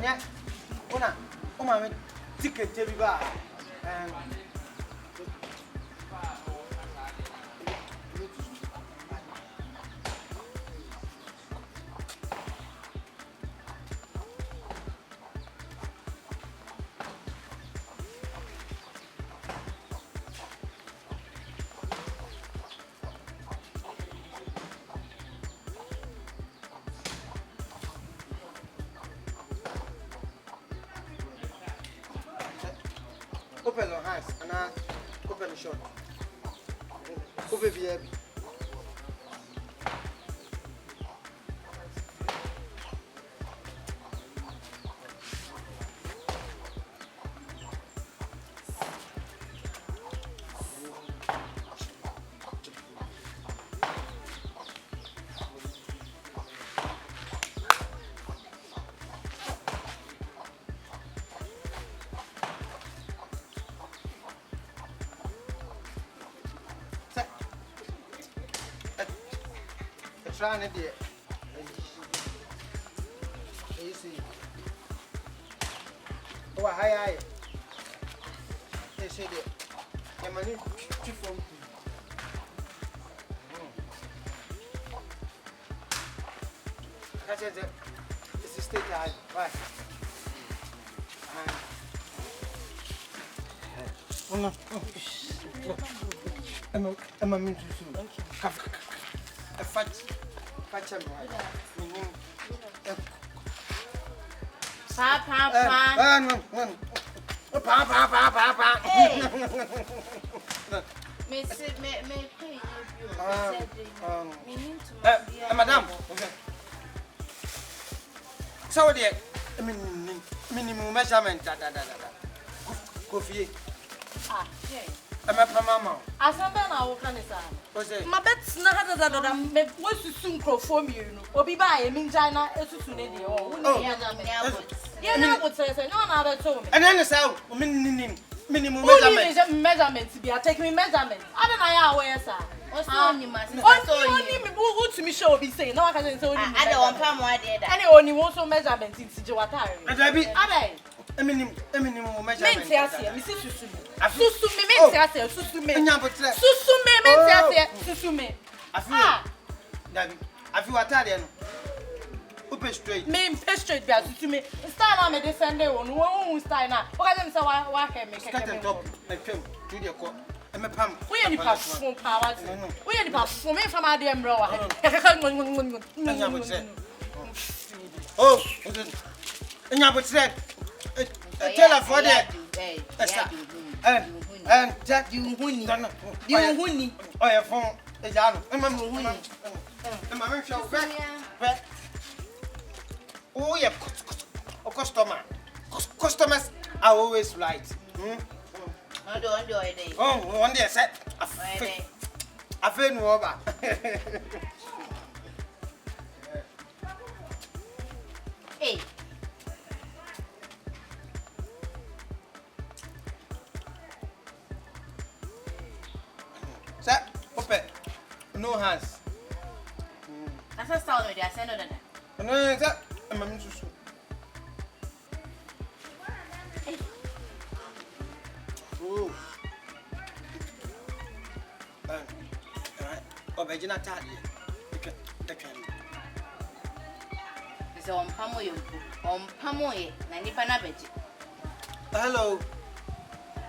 yeah. Oh, my ticket, BEDIIDE. Open your hands and open the shot. Open the air. Trying to do it. You see. Oh, hi. They say that. Yeah, Manu, two from. That's it. It's a state high. Why? Oh no. I'm a minute soon. A fat. Papa. Hey. Madam. So dear, minimum measurement. Kohwiegu. I'm a mama. I said, I will can say. My bet's not that was to soon perform you. Or be by a mean China, a soon in the old. Yeah, would say, no, another told me. And then it's out minimum measurements to be taking measurements. I don't know where, sir. Only who to me show be saying, no, I can't say, I don't want come one day. And only want some measurements in Situatari. And I be, minimum measurement. Mrs. Susume. I feel Italian. Open straight. Me straight to me. Start me defend on one style now. What can say why can make a top like film to the court. I'm a pump. We only pass from power. We only pass from me from my damn bro. Oh, and you would say, tell her for that. And that you honey. Oh, your phone is out. I'm a show back. Oh, yeah, customers are always right. I don't do it. Oh, one day I said, I feel no over. Hey. Sir, open. No hands. That's a style with I send on that. No, sir. I'm a minute. Oh. Original tally. It's on Pamoy. On Pamoy. Nanipanabeji. Hello.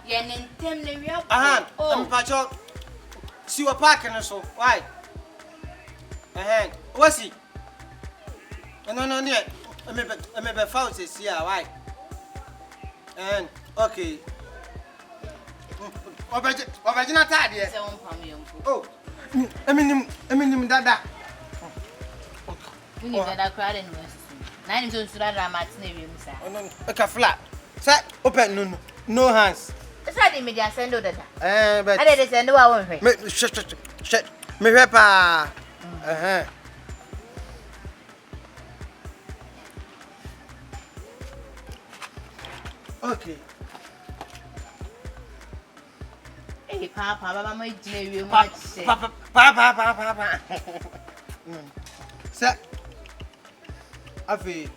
Yen in Temne. I'm Pacho. See what parking or so. Why? What's he? No, I may be found this here. Why? And okay. Original tally. Oh, I mean, Dada. We need that crowd in West. 9 to Sudara Martinez, sir. Okay, flat. Sir, open no hands. It's not the media send over that. But I did send over one. Shut. Me repa. Okay. Hey, Papa, my dear, Papa. Sir, I feel.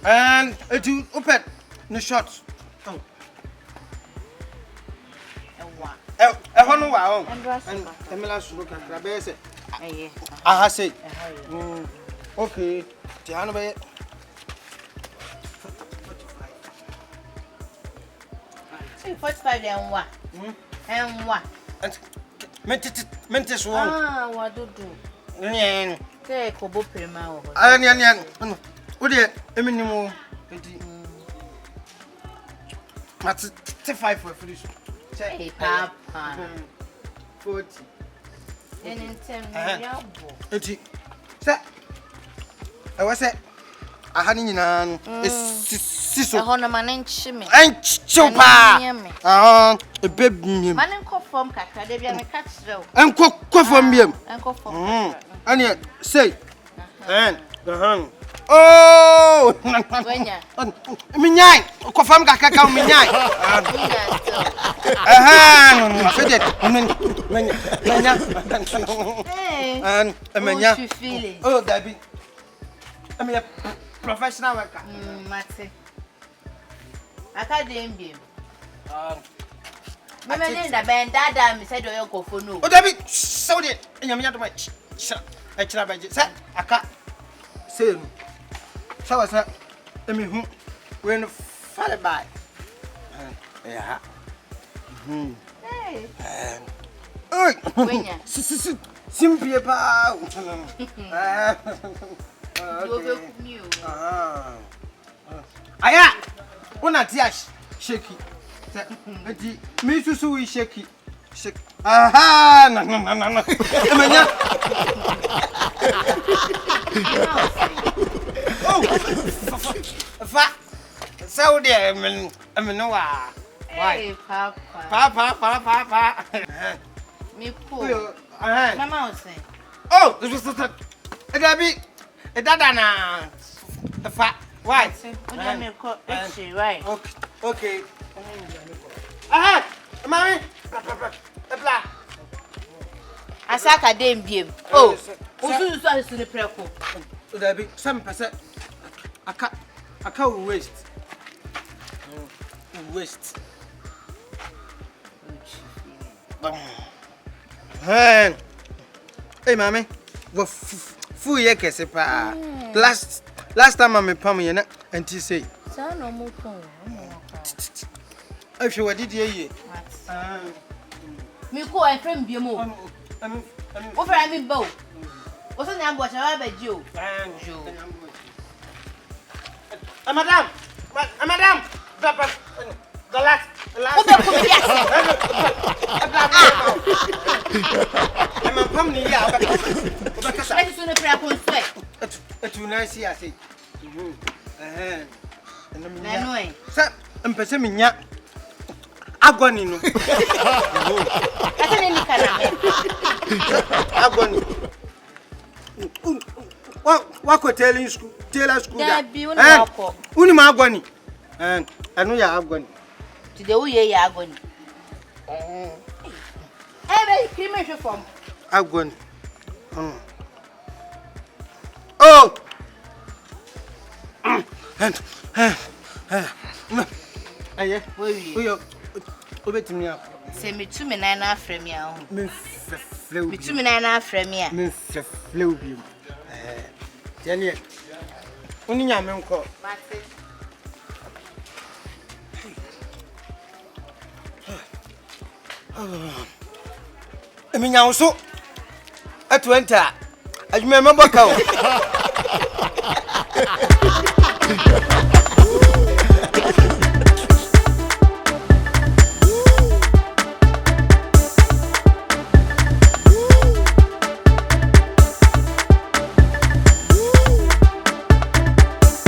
And it you open the shots. Oh. No wow. And Emila look at Crabese. I say. Okay. Tiana 45 and what? And what? Mentis one. Ah, what do? Take BEDIIDE. What do you mean? That's 5 for this. Hey, Papa. 40. And in 10 80. Sir, I was it. I had in an sister. Honeyman and Chimney. And Chopa. A baby. Maninko from Kakadebia and catch though. And cook from him. And go for And yet, say, and the hung. Oh, Minyai, Kofam Kakaka Minyai. I said it. And a mania. Oh, Debbie. I mean, a professional worker. Matty. I can't be. Mamma in the band, Dada, said your go for no. Oh, Debbie, so did you mean to much? I can't I can't say. So I said, I mean, when father by. Yeah. Hey. Oh, simply about. Aya, one at Yash, shaky. Me too, so we shaky. Shake. Aha, no. Oh, so dear, I mean, no, why, Papa. Me poor. Mamma was saying, oh, this was a Debbie, a Dada, a fat, why? Right. Okay. Aha, Mammy, I sack a damn beam. Oh, who's to the preco? There be some percent. I can't waste. Waste. Hey, Mammy, what full year pa. Last time I'm a pummy and she say, son, no more. If you were did ye, me call a friend be more. Over I mean, bow. What's the name? What I bet you? Madame, the last. I'm a pummy. I just want to pray upon sweat. It's too nice, I say. And sir, I'm pursuing ya. I'm going in. I'm going. What could tell you? Tell us, Uni Magoni. And I know you are going. Today, we are going. Hey, cremation from. I'm going. Oh! And aye, we obey me up. Send me 2 minutes from you. Me 2 minutes from you. Me flew you. Jenny, only a man call. I mean, also at 20. I remember cow.